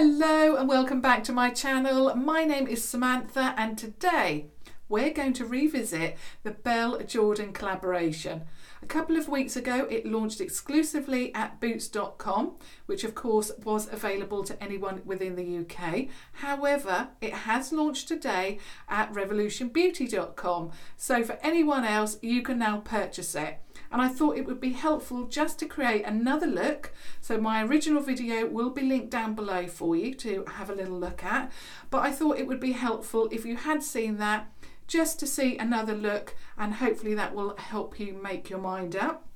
Hello and welcome back to my channel. My name is Samantha and today we're going to revisit the Belle Jorden collaboration. A couple of weeks ago it launched exclusively at boots.com, which of course was available to anyone within the UK. However, it has launched today at revolutionbeauty.com, so for anyone else you can now purchase it. And I thought it would be helpful just to create another look. So my original video will be linked down below for you to have a little look at. But I thought it would be helpful if you had seen that, just to see another look, and hopefully that will help you make your mind up.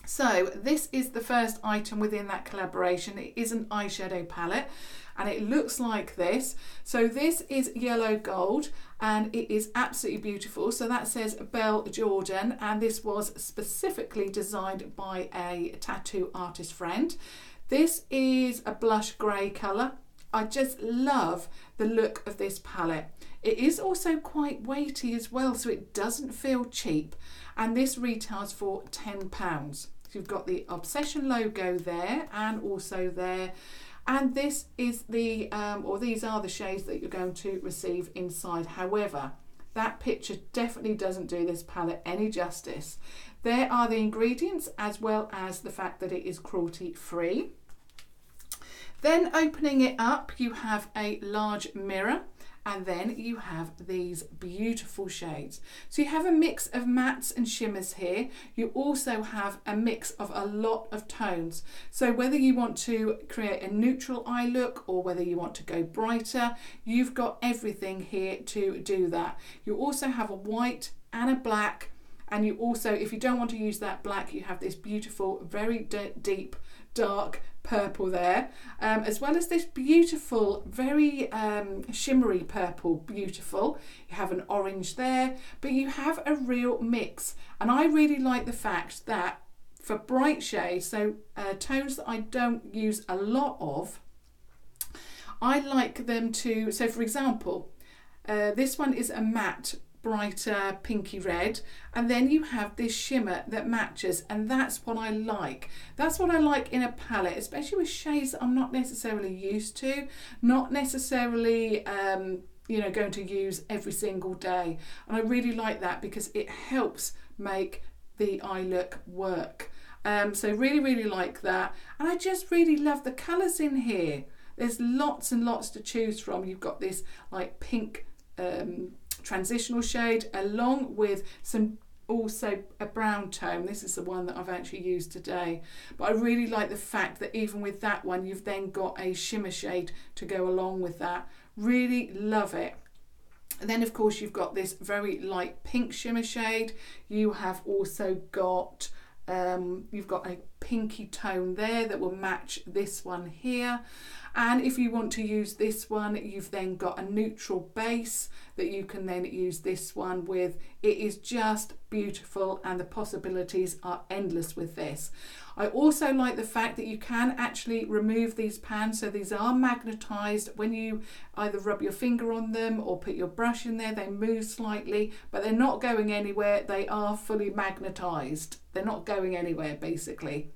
So this is the first item within that collaboration. It is an eyeshadow palette and it looks like this. So this is yellow gold and it is absolutely beautiful. So that says Belle Jorden, and this was specifically designed by a tattoo artist friend. This is a blush grey colour. I just love the look of this palette. It is also quite weighty as well, so it doesn't feel cheap, and this retails for £10. So you've got the Obsession logo there and also there, and this is the or these are the shades that you're going to receive inside. However, that picture definitely doesn't do this palette any justice. There are the ingredients as well as the fact that it is cruelty free. Then opening it up, you have a large mirror, and then you have these beautiful shades. So you have a mix of mattes and shimmers here. You also have a mix of a lot of tones. So whether you want to create a neutral eye look or whether you want to go brighter, you've got everything here to do that. You also have a white and a black, and you also, if you don't want to use that black, you have this beautiful, very deep, dark purple there, as well as this beautiful, very shimmery purple, beautiful. You have an orange there, but you have a real mix. And I really like the fact that for bright shades, so tones that I don't use a lot of, I like them to, so for example, this one is a matte, brighter pinky red, and then you have this shimmer that matches, and that's what I like. That's what I like in a palette, especially with shades that I'm not necessarily used to, not necessarily you know, going to use every single day. And I really like that because it helps make the eye look work. So really like that, and I just really love the colours in here. There's lots and lots to choose from. You've got this like pink transitional shade along with some also a brown tone. This is the one that I've actually used today, but I really like the fact that even with that one you've then got a shimmer shade to go along with that. Really love it. And then of course you've got this very light pink shimmer shade. You have also got you've got a pinky tone there that will match this one here. And if you want to use this one, you've then got a neutral base that you can then use this one with. It is just beautiful and the possibilities are endless with this. I also like the fact that you can actually remove these pans, so these are magnetized. When you either rub your finger on them or put your brush in there, they move slightly, but they're not going anywhere. They are fully magnetized. They're not going anywhere basically.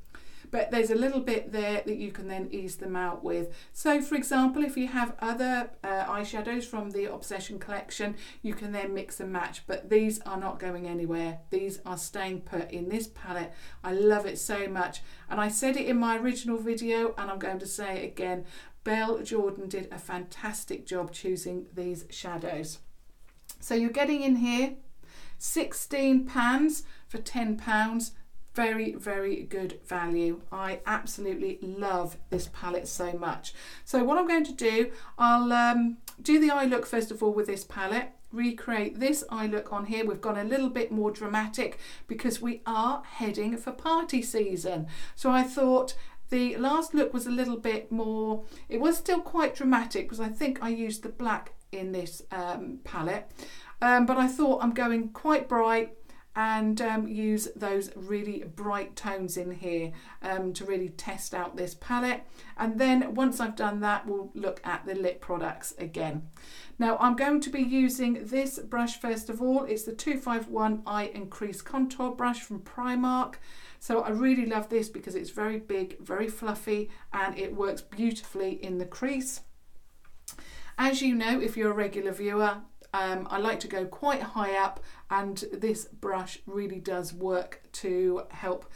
But there's a little bit there that you can then ease them out with. So for example, if you have other eyeshadows from the Obsession collection, you can then mix and match, but these are not going anywhere. These are staying put in this palette. I love it so much. And I said it in my original video and I'm going to say it again, Belle Jorden did a fantastic job choosing these shadows. So you're getting in here 16 pans for £10. Very good value. I absolutely love this palette so much. So what I'm going to do, I'll do the eye look first of all with this palette, recreate this eye look on here. We've gone a little bit more dramatic because we are heading for party season. So I thought the last look was a little bit more, it was still quite dramatic because I think I used the black in this palette, but I thought I'm going quite bright and use those really bright tones in here to really test out this palette. And then once I've done that, we'll look at the lip products again. Now I'm going to be using this brush first of all. It's the 251 Eye and Crease Contour Brush from Primark. So I really love this because it's very big, very fluffy, and it works beautifully in the crease. As you know, if you're a regular viewer, I like to go quite high up, and this brush really does work to help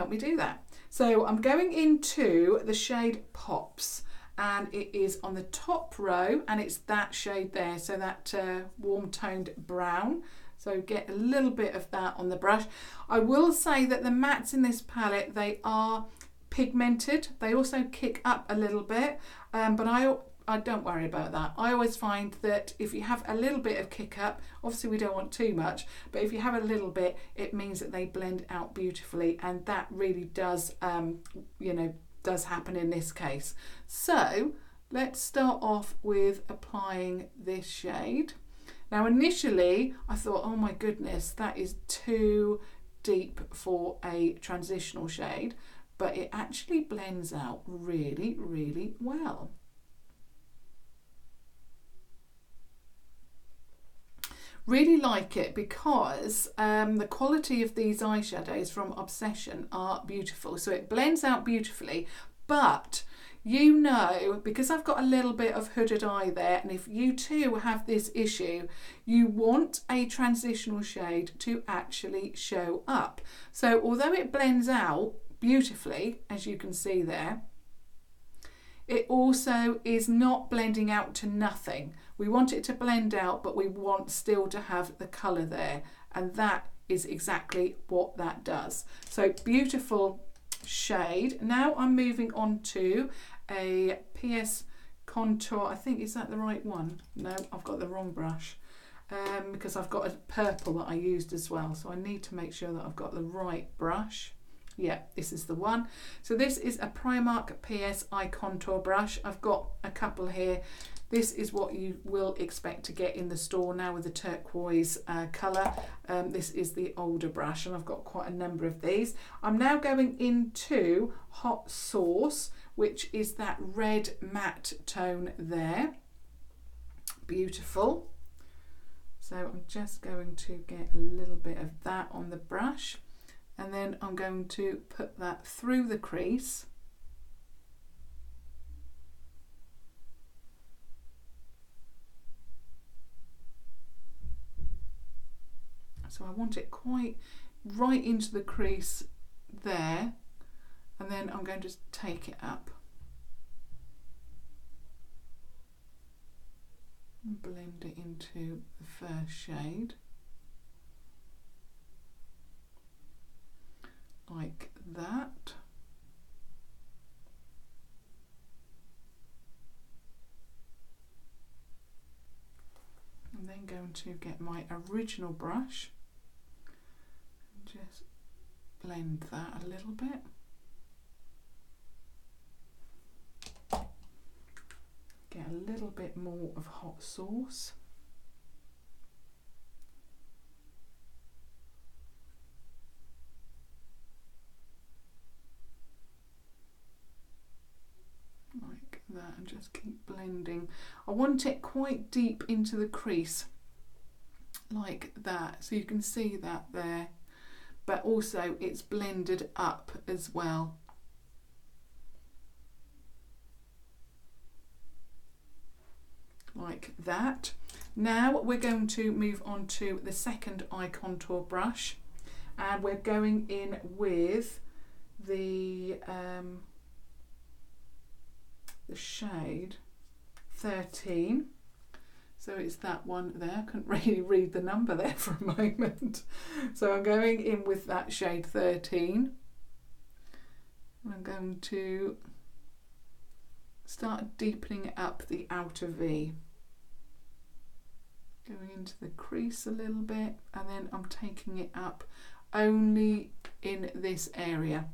me do that. So I'm going into the shade Pops, and it is on the top row, and it's that shade there, so that warm toned brown. So get a little bit of that on the brush. I will say that the mattes in this palette, they are pigmented. They also kick up a little bit, but I don't worry about that. I always find that if you have a little bit of kick up, obviously we don't want too much, but if you have a little bit, it means that they blend out beautifully, and that really does, you know, does happen in this case. So let's start off with applying this shade. Now initially I thought, oh my goodness, that is too deep for a transitional shade, but it actually blends out really, really well. Really like it because the quality of these eyeshadows from Obsession are beautiful. So it blends out beautifully, but you know, because I've got a little bit of hooded eye there, and if you too have this issue, you want a transitional shade to actually show up. So although it blends out beautifully, as you can see there, it also is not blending out to nothing. We want it to blend out, but we want still to have the colour there, and that is exactly what that does. So beautiful shade. Now I'm moving on to a PS Contour. I think, is that the right one? No, I've got the wrong brush because I've got a purple that I used as well, so I need to make sure that I've got the right brush. Yeah, this is the one. So this is a Primark PS Eye Contour brush. I've got a couple here. This is what you will expect to get in the store now with the turquoise colour. This is the older brush, and I've got quite a number of these. I'm now going into Hot Sauce, which is that red matte tone there. Beautiful. So I'm just going to get a little bit of that on the brush, and then I'm going to put that through the crease. So I want it quite right into the crease there, and then I'm going to take it up and blend it into the first shade, like that. I'm then going to get my original brush and just blend that a little bit. Get a little bit more of Hot Sauce. Like that, and just keep blending. I want it quite deep into the crease, like that, so you can see that there, but also it's blended up as well. Like that. Now we're going to move on to the second eye contour brush, and we're going in with the shade 13. So it's that one there. I couldn't really read the number there for a moment. So I'm going in with that shade 13. I'm going to start deepening up the outer V. Going into the crease a little bit, and then I'm taking it up only in this area.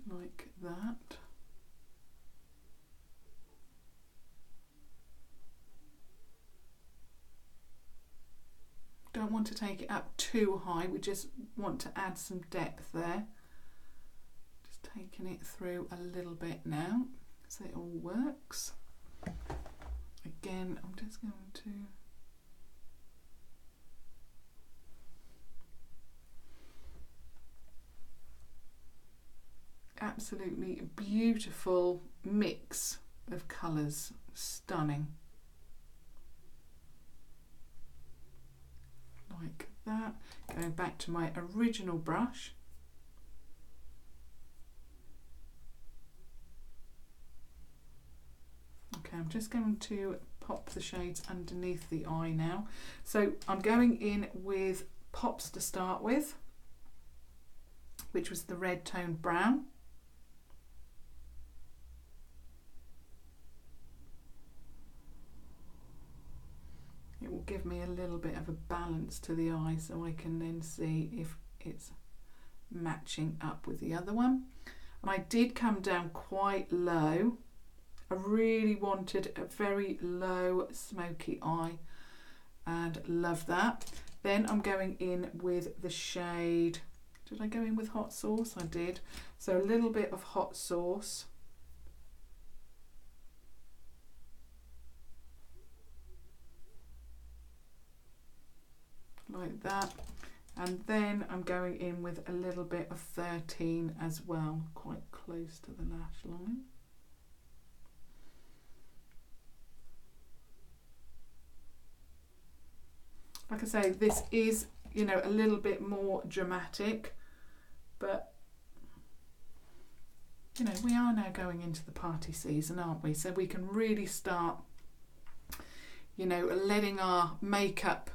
Like that. want to take it up too high, we just want to add some depth there. Just taking it through a little bit now so it all works. Again, I'm just going to absolutely beautiful mix of colours, stunning. Like that. Going back to my original brush. Okay, I'm just going to pop the shades underneath the eye now. So I'm going in with Pops to start with, which was the red toned brown. It will give me a little bit of a balance to the eye so I can then see if it's matching up with the other one. And I did come down quite low. I really wanted a very low smoky eye and love that. Then I'm going in with the shade, did I go in with Hot Sauce? I did. So a little bit of Hot Sauce. Like that, and then I'm going in with a little bit of 13 as well, quite close to the lash line. Like I say, this is, you know, a little bit more dramatic, but you know, we are now going into the party season, aren't we? So we can really start, you know, letting our makeup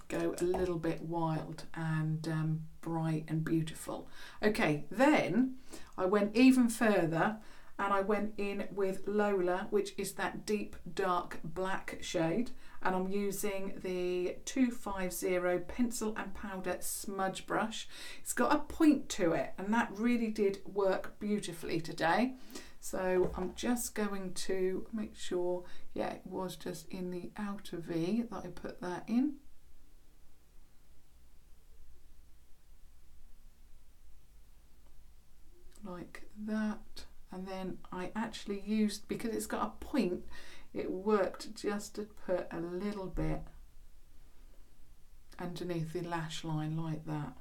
go a little bit wild and bright and beautiful. Okay, then I went even further and I went in with Lola, which is that deep dark black shade, and I'm using the 250 pencil and powder smudge brush. It's got a point to it and that really did work beautifully today. So I'm just going to make sure, yeah, it was just in the outer V that I put that in. Like that. And then I actually used, because it's got a point, it worked just to put a little bit underneath the lash line like that.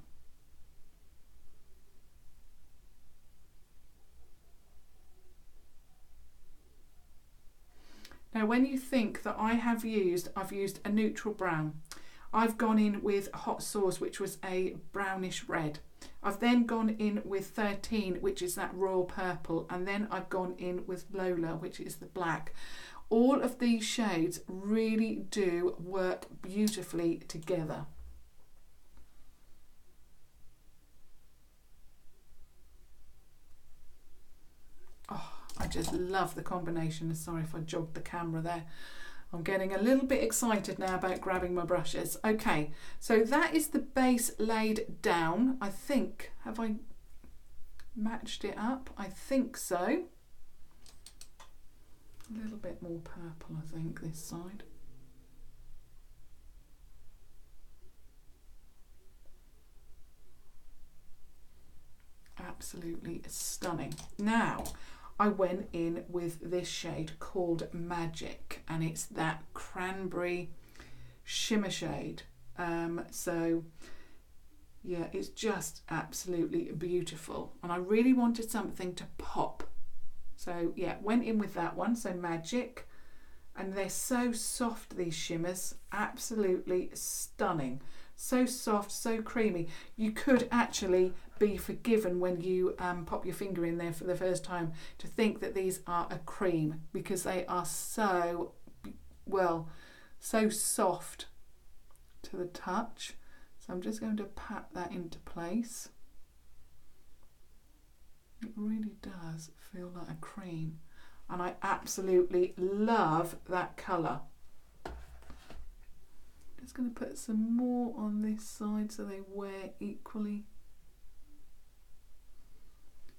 Now when you think that I've used a neutral brown, I've gone in with Hot Sauce, which was a brownish red. I've then gone in with 13, which is that royal purple, and then I've gone in with Lola, which is the black. All of these shades really do work beautifully together. Oh, I just love the combination. Sorry if I jogged the camera there. I'm getting a little bit excited now about grabbing my brushes. Okay, so that is the base laid down. I think, have I matched it up? I think so. A little bit more purple, I think, this side. Absolutely stunning. Now, I went in with this shade called Magic, and it's that cranberry shimmer shade. So yeah, it's just absolutely beautiful, and I really wanted something to pop. So yeah, went in with that one, so Magic, and they're so soft, these shimmers, absolutely stunning. So soft, so creamy. You could actually be forgiven when you pop your finger in there for the first time to think that these are a cream, because they are so, well, so soft to the touch. So I'm just going to pat that into place. It really does feel like a cream, and I absolutely love that colour. Just going to put some more on this side so they wear equally.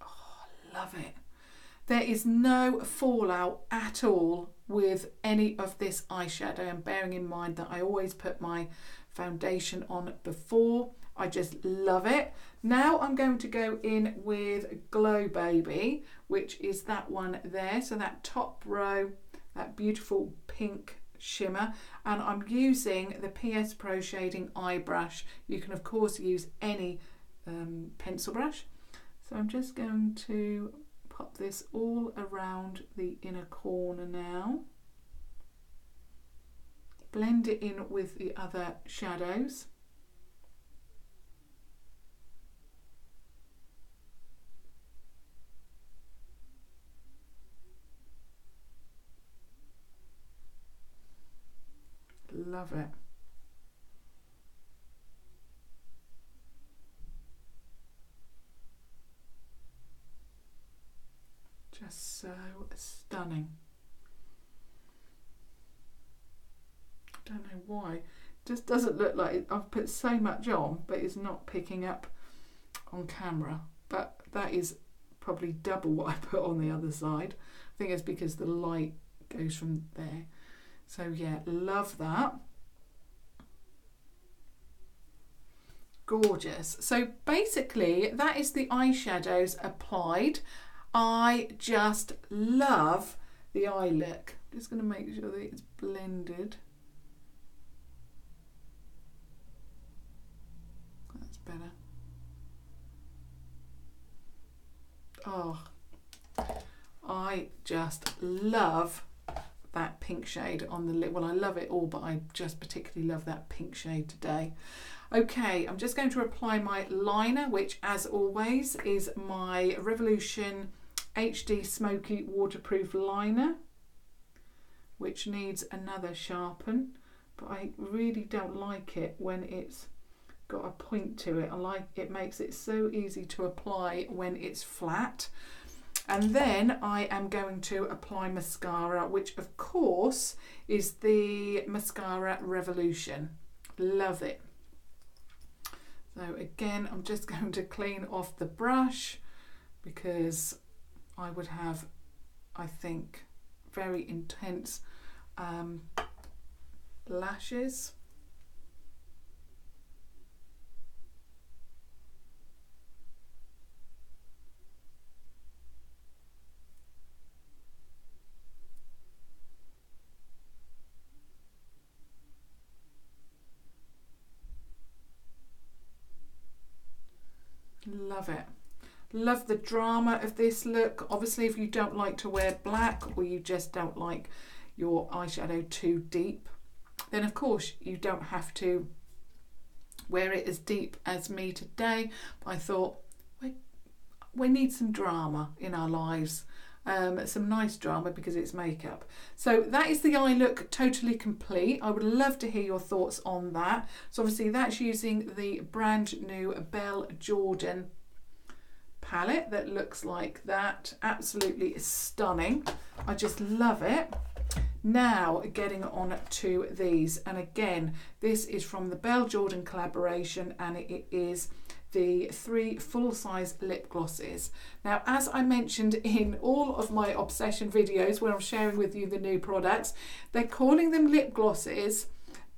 Oh, I love it. There is no fallout at all with any of this eyeshadow, and bearing in mind that I always put my foundation on before. I just love it. Now I'm going to go in with Glow Baby, which is that one there. So that top row, that beautiful pink shimmer, and I'm using the PS Pro Shading Eye Brush. You can of course use any pencil brush. So I'm just going to pop this all around the inner corner now. Blend it in with the other shadows. Love it. Just so stunning. I don't know why. It just doesn't look like it. I've put so much on, but it's not picking up on camera. But that is probably double what I put on the other side. I think it's because the light goes from there. So yeah, love that. Gorgeous. So basically that is the eyeshadows applied. I just love the eye look. I'm just going to make sure that it's blended. That's better. Oh, I just love that pink shade on the lip. Well, I love it all, but I just particularly love that pink shade today. Okay, I'm just going to apply my liner, which as always is my Revolution HD Smokey waterproof liner, which needs another sharpen, but I really don't like it when it's got a point to it. I like it, makes it so easy to apply when it's flat. And then I am going to apply mascara, which of course is the Mascara Revolution. Love it. So again, I'm just going to clean off the brush because I would have, I think, very intense lashes. Love it. Love the drama of this look. Obviously, if you don't like to wear black or you just don't like your eyeshadow too deep, then of course you don't have to wear it as deep as me today. I thought we need some drama in our lives. Some nice drama because it's makeup. So that is the eye look totally complete. I would love to hear your thoughts on that. So obviously that's using the brand new Belle Jorden palette that looks like that. Absolutely stunning. I just love it. Now getting on to these, and again this is from the Belle Jorden collaboration, and it is the 3 full-size lip glosses. Now, as I mentioned in all of my obsession videos where I'm sharing with you the new products, they're calling them lip glosses,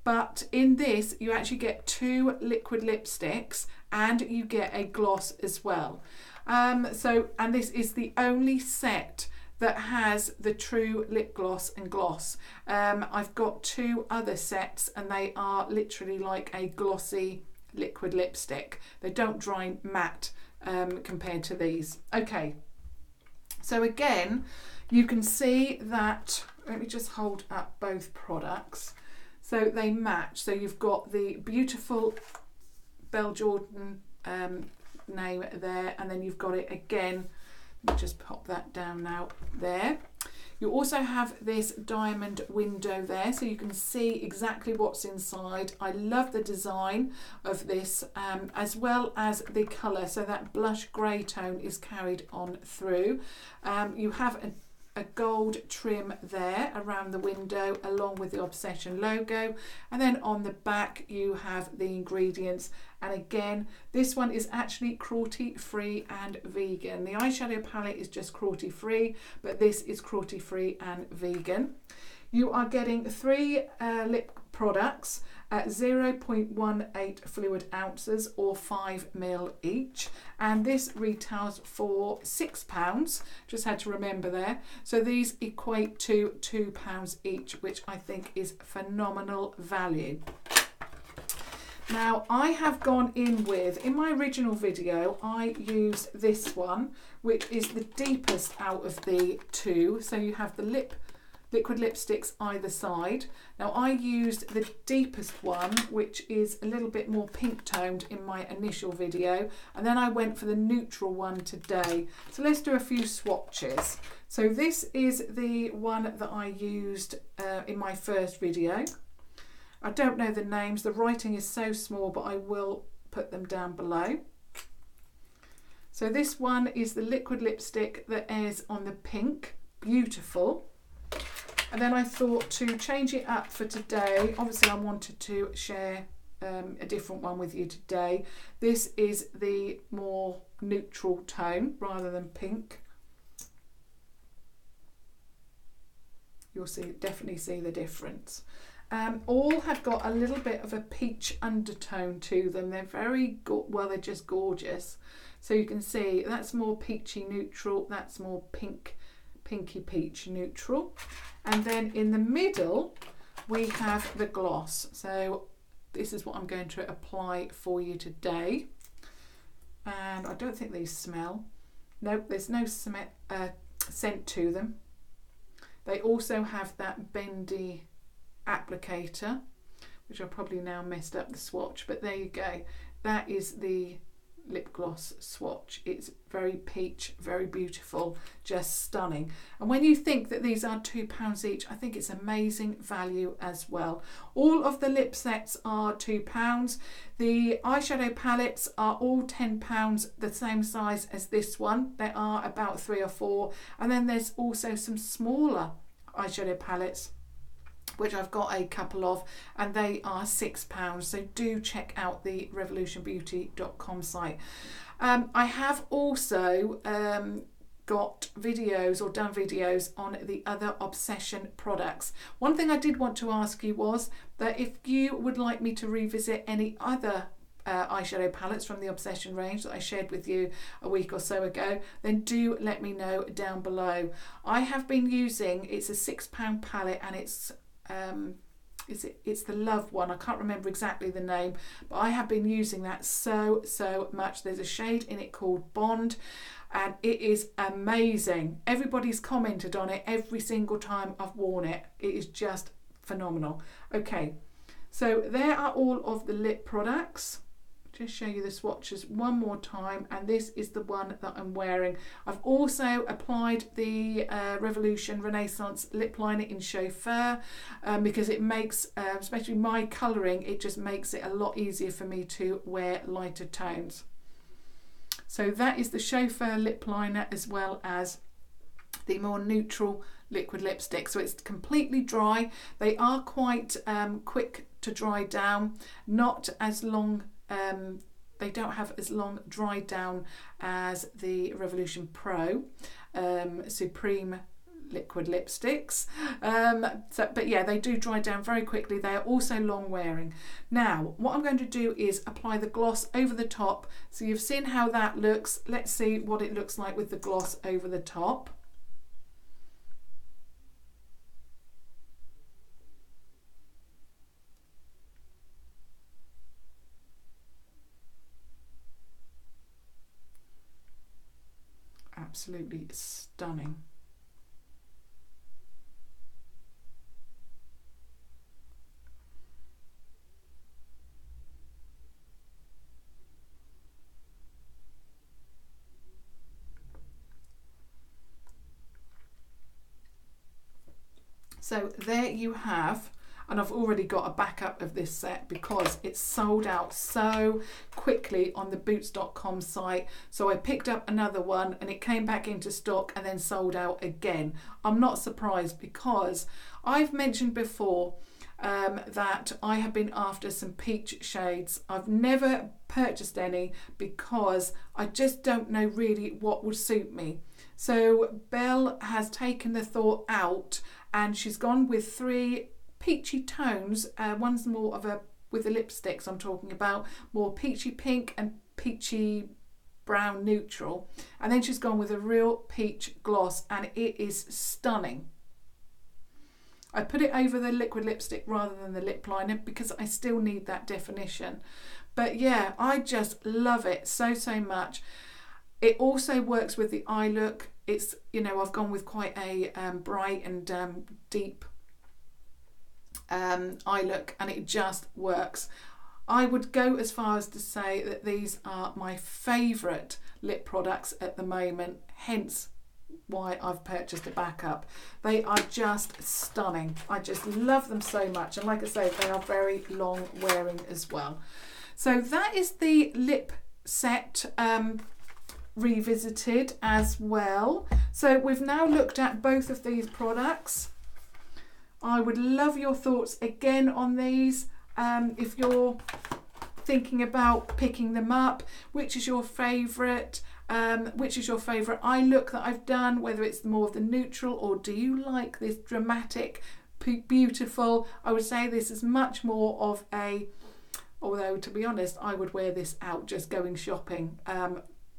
but in this you actually get 2 liquid lipsticks and you get a gloss as well. And this is the only set that has the true lip gloss and gloss. I've got 2 other sets and they are literally like a glossy liquid lipstick. They don't dry matte compared to these. Okay, so again you can see that, let me just hold up both products, so they match. So you've got the beautiful Belle Jorden name there, and then you've got it again. Let me just pop that down now there. You also have this diamond window there, so you can see exactly what's inside. I love the design of this, as well as the colour. So that blush grey tone is carried on through. You have a gold trim there around the window along with the Obsession logo, and then on the back you have the ingredients. And again, this one is actually cruelty free and vegan. The eyeshadow palette is just cruelty free, but this is cruelty free and vegan. You are getting 3 lip products, at 0.18 fluid ounces or 5 ml each, and this retails for £6. Just had to remember there. So these equate to £2 each, which I think is phenomenal value. Now I have gone in my original video I used this one, which is the deepest out of the two. So you have the liquid lipsticks either side. Now I used the deepest one, which is a little bit more pink toned in my initial video, and then I went for the neutral one today. So let's do a few swatches. So this is the one that I used in my first video. I don't know the names, the writing is so small, but I will put them down below. So this one is the liquid lipstick that is on the pink, beautiful. And then I thought to change it up for today, obviously I wanted to share a different one with you today. This is the more neutral tone rather than pink. You'll definitely see the difference. All have got a little bit of a peach undertone to them. They're they're just gorgeous. So you can see that's more peachy neutral, that's more pinky peach neutral. And then in the middle we have the gloss. So this is what I'm going to apply for you today. And I don't think these smell. Nope, there's no scent to them. They also have that bendy applicator, which I probably now messed up the swatch, but there you go. That is the lip gloss swatch. It's very peach, very beautiful, just stunning. And when you think that these are £2 each, I think it's amazing value as well. All of the lip sets are £2. The eyeshadow palettes are all £10, the same size as this one. There are about 3 or 4, and then there's also some smaller eyeshadow palettes, which I've got a couple of, and they are £6. So do check out the revolutionbeauty.com site. I have also got videos or done videos on the other Obsession products. One thing I did want to ask you was that if you would like me to revisit any other eyeshadow palettes from the Obsession range that I shared with you a week or so ago, then do let me know down below. I have been using, it's a £6 palette, and it's the Love one. I can't remember exactly the name, but I have been using that so much. There's a shade in it called Bond, and it is amazing. Everybody's commented on it every single time I've worn it. It is just phenomenal. Okay, so there are all of the lip products. Just show you the swatches one more time, and this is the one that I'm wearing. I've also applied the Revolution Renaissance lip liner in Chauffeur because it makes, especially my colouring, it just makes it a lot easier for me to wear lighter tones. So that is the Chauffeur lip liner, as well as the more neutral liquid lipstick. So it's completely dry. They are quite quick to dry down, not as long. They don't have as long dry down as the Revolution Pro Supreme liquid lipsticks, but yeah, they do dry down very quickly. They are also long wearing. Now what I'm going to do is apply the gloss over the top. So you've seen how that looks. Let's see what it looks like with the gloss over the top. Absolutely stunning. So there you have, and I've already got a backup of this set because it's sold out so quickly on the boots.com site. So I picked up another one and it came back into stock and then sold out again. I'm not surprised because I've mentioned before that I have been after some peach shades. I've never purchased any because I just don't know really what would suit me. So Belle has taken the thought out and she's gone with 3 peachy tones. One's more of a with the lipsticks. I'm talking about more peachy pink and peachy brown neutral, and then she's gone with a real peach gloss, and it is stunning. I put it over the liquid lipstick rather than the lip liner because I still need that definition. But yeah, I just love it so much. It also works with the eye look. It's, you know, I've gone with quite a bright and deep eye look, and it just works. I would go as far as to say that these are my favourite lip products at the moment, hence why I've purchased a backup. They are just stunning. I just love them so much, and like I say, they are very long wearing as well. So that is the lip set revisited as well. So we've now looked at both of these products. I would love your thoughts again on these. If you're thinking about picking them up, which is your favourite? Which is your favourite eye look that I've done, whether it's more of the neutral, or do you like this dramatic, beautiful? I would say this is much more of a, although to be honest, I would wear this out just going shopping.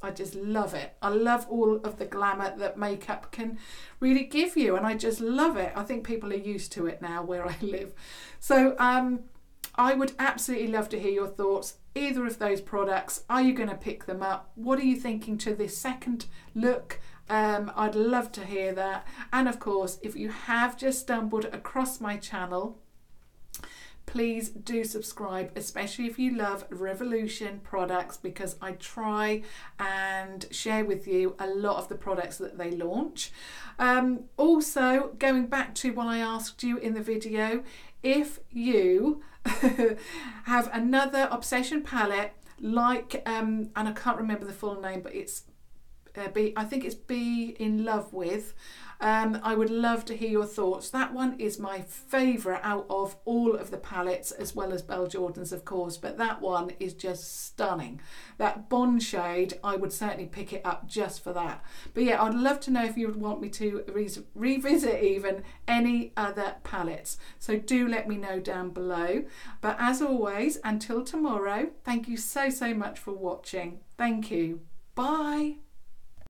I just love it. I love all of the glamour that makeup can really give you, and I just love it. I think people are used to it now where I live. So I would absolutely love to hear your thoughts. Either of those products, are you going to pick them up? What are you thinking to this second look? I'd love to hear that. And of course, if you have just stumbled across my channel, please do subscribe, especially if you love Revolution products, because I try and share with you a lot of the products that they launch. Also, going back to what I asked you in the video, if you have another obsession palette like, and I can't remember the full name, but it's I think it's Be in Love With. I would love to hear your thoughts. That one is my favourite out of all of the palettes, as well as Belle Jordan's of course, but that one is just stunning. That Bond shade, I would certainly pick it up just for that. But yeah, I'd love to know if you would want me to revisit even any other palettes. So do let me know down below. But as always, until tomorrow, thank you so much for watching. Thank you. Bye.